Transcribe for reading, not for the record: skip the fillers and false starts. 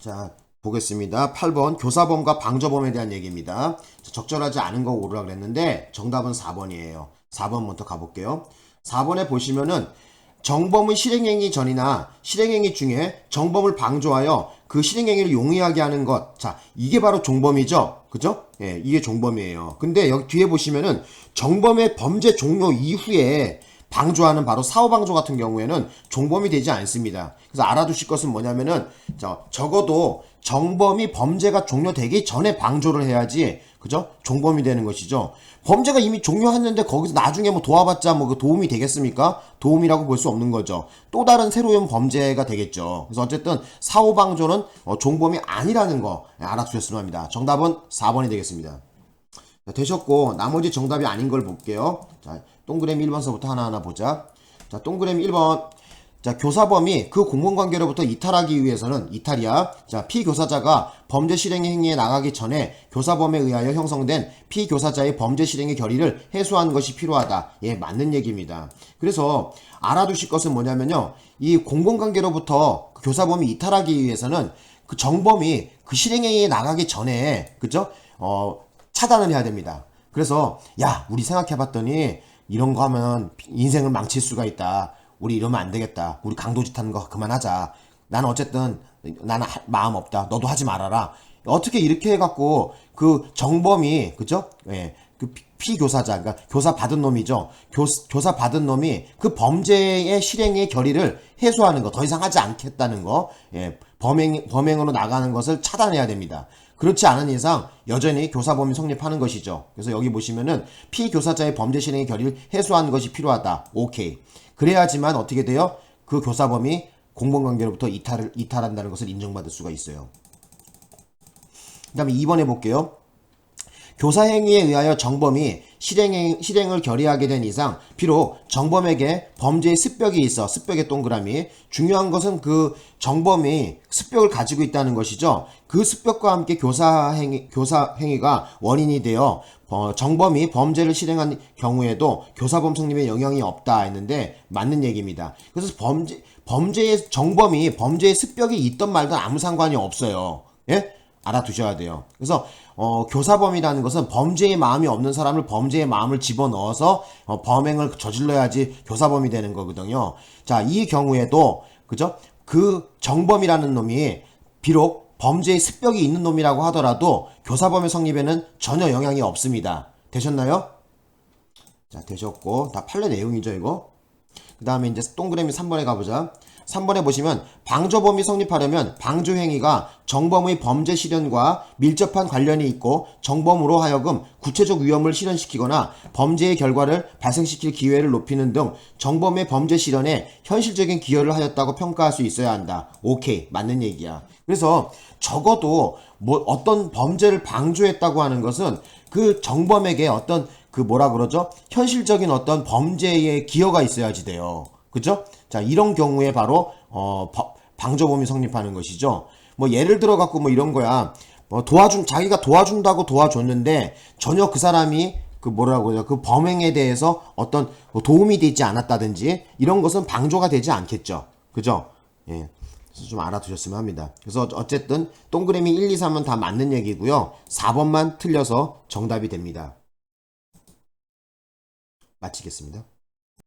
자, 보겠습니다. 8번 교사범과 방조범에 대한 얘기입니다. 적절하지 않은 거 고르라 그랬는데 정답은 4번이에요. 4번부터 가볼게요. 4번에 보시면은 정범의 실행행위 전이나 실행행위 중에 정범을 방조하여 그 실행행위를 용이하게 하는 것. 자, 이게 바로 종범이죠. 그죠? 예, 이게 종범이에요. 근데 여기 뒤에 보시면은 정범의 범죄 종료 이후에 방조하는 바로 사후방조 같은 경우에는 종범이 되지 않습니다. 그래서 알아두실 것은 뭐냐면은 적어도 정범이 범죄가 종료되기 전에 방조를 해야지, 그죠? 종범이 되는 것이죠. 범죄가 이미 종료했는데 거기서 나중에 뭐 도와봤자 뭐 그 도움이 되겠습니까? 도움이라고 볼 수 없는 거죠. 또 다른 새로운 범죄가 되겠죠. 그래서 어쨌든 사후방조는 종범이 아니라는 거 알아두셨으면 합니다. 정답은 4번이 되겠습니다. 자, 되셨고 나머지 정답이 아닌 걸 볼게요. 자, 동그라미 1번서부터 하나하나 보자. 자, 동그라미 1번. 자, 교사범이 그 공공관계로부터 이탈하기 위해서는 이탈이야. 자, 피교사자가 범죄 실행 행위에 나가기 전에 교사범에 의하여 형성된 피교사자의 범죄 실행의 결의를 해소하는 것이 필요하다. 예, 맞는 얘기입니다. 그래서 알아두실 것은 뭐냐면요. 이 공공관계로부터 교사범이 이탈하기 위해서는 그 정범이 그 실행 행위에 나가기 전에, 그죠? 차단을 해야 됩니다. 그래서 야, 우리 생각해봤더니 이런 거 하면 인생을 망칠 수가 있다. 우리 이러면 안 되겠다. 우리 강도짓 하는 거 그만하자. 나는 어쨌든 나는 마음 없다. 너도 하지 말아라. 어떻게 이렇게 해갖고 그 정범이, 그죠? 예, 그 피교사자, 그러니까 교사 받은 놈이죠. 교사 받은 놈이 그 범죄의 실행의 결의를 해소하는 거, 더 이상 하지 않겠다는 거, 예, 범행으로 나가는 것을 차단해야 됩니다. 그렇지 않은 이상 여전히 교사범이 성립하는 것이죠. 그래서 여기 보시면은 피교사자의 범죄 실행의 결의를 해소하는 것이 필요하다. 오케이. 그래야지만 어떻게 돼요? 그 교사범이 공범관계로부터 이탈한다는 것을 인정받을 수가 있어요. 그 다음에 2번 해볼게요. 교사 행위에 의하여 정범이 실행을 결의하게 된 이상 비록 정범에게 범죄의 습벽이 있어. 습벽의 동그라미. 중요한 것은 그 정범이 습벽을 가지고 있다는 것이죠. 그 습벽과 함께 교사 행위가 원인이 되어 정범이 범죄를 실행한 경우에도 교사범 성립에 영향이 없다 했는데 맞는 얘기입니다. 그래서 범죄의 정범이 범죄의 습벽이 있던 말든 아무 상관이 없어요. 예? 알아두셔야 돼요. 그래서 교사범이라는 것은 범죄의 마음이 없는 사람을 범죄의 마음을 집어넣어서 범행을 저질러야지 교사범이 되는 거거든요. 자, 이 경우에도 그죠? 그 정범이라는 놈이 비록 범죄의 습벽이 있는 놈이라고 하더라도 교사범의 성립에는 전혀 영향이 없습니다. 되셨나요? 자, 되셨고 다 판례 내용이죠, 이거. 그 다음에 이제 동그라미 3번에 가보자. 3번에 보시면 방조범이 성립하려면 방조행위가 정범의 범죄 실현과 밀접한 관련이 있고 정범으로 하여금 구체적 위험을 실현시키거나 범죄의 결과를 발생시킬 기회를 높이는 등 정범의 범죄 실현에 현실적인 기여를 하였다고 평가할 수 있어야 한다. 오케이, 맞는 얘기야. 그래서 적어도 뭐 어떤 범죄를 방조했다고 하는 것은 그 정범에게 어떤 그 뭐라 그러죠? 현실적인 어떤 범죄의 기여가 있어야지 돼요. 그죠? 자, 이런 경우에 바로 방조범이 성립하는 것이죠. 뭐 예를 들어 갖고 뭐 이런 거야. 자기가 도와준다고 도와줬는데 전혀 그 사람이 그 뭐라고 해요? 그 범행에 대해서 어떤 도움이 되지 않았다든지 이런 것은 방조가 되지 않겠죠. 그죠? 예. 그래서 좀 알아두셨으면 합니다. 그래서 어쨌든 동그라미 1, 2, 3은 다 맞는 얘기고요. 4번만 틀려서 정답이 됩니다. 마치겠습니다.